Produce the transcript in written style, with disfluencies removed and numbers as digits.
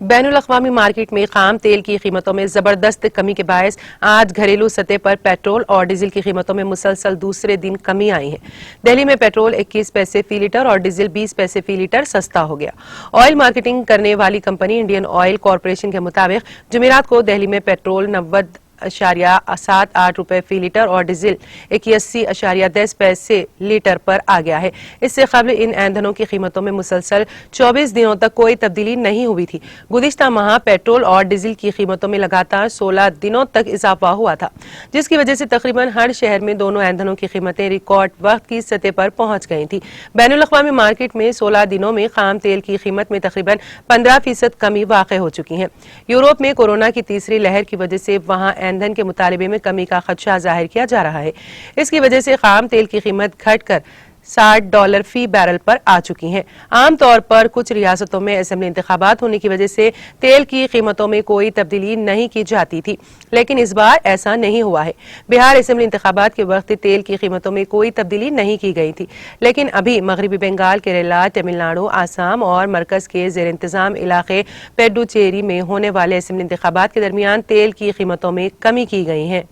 بین الاقوامی مارکیٹ میں خام تیل کی قیمتوں میں زبردست کمی کے باعث آج گھریلو سطح پر پیٹرول اور ڈیزل کی قیمتوں میں مسلسل دوسرے دن کمی آئی ہے۔ دہلی میں پیٹرول 21 پیسے فی لیٹر اور ڈیزل 20 پیسے فی لیٹر سستا ہو گیا۔ آئل مارکیٹنگ کرنے والی کمپنی انڈین آئل کارپوریشن کے مطابق جمعرات کو دہلی میں پیٹرول 90.78 روپے فی لیٹر اور ڈیزل 81.10 پیسے لیٹر پر آ گیا ہے۔ اس سے قبل ان ایندھنوں کی قیمتوں میں مسلسل 24 دنوں تک کوئی تبدیلی نہیں ہوئی تھی۔ گزشتہ ماہ پیٹرول اور ڈیزل کی قیمتوں میں لگاتار 16 دنوں تک اضافہ ہوا تھا، جس کی وجہ سے تقریباً ہر شہر میں دونوں ایندھنوں کی قیمتیں ریکارڈ وقت کی سطح پر پہنچ گئی تھیں۔ بین الاقوامی مارکیٹ میں 16 دنوں میں خام تیل کی قیمت میں تقریباً 15% کمی واقع ہو چکی ہے۔ یورپ میں کورونا کی تیسری لہر کی وجہ سے وہاں ایندھن کے مطالبے میں کمی کا خدشہ ظاہر کیا جا رہا ہے۔ اس کی وجہ سے خام تیل کی قیمت گھٹ کر $60 فی بیرل پر آ چکی ہیں۔ عام طور پر کچھ ریاستوں میں اسمبلی انتخابات ہونے کی وجہ سے تیل کی قیمتوں میں کوئی تبدیلی نہیں کی جاتی تھی، لیکن اس بار ایسا نہیں ہوا ہے۔ بہار اسمبلی انتخابات کے وقت تیل کی قیمتوں میں کوئی تبدیلی نہیں کی گئی تھی، لیکن ابھی مغربی بنگال، کیرالہ، تمل ناڈو، آسام اور مرکز کے زیر انتظام علاقے پیڈوچیری میں ہونے والے اسمبلی انتخابات کے درمیان تیل کی قیمتوں میں کمی کی گئی ہے۔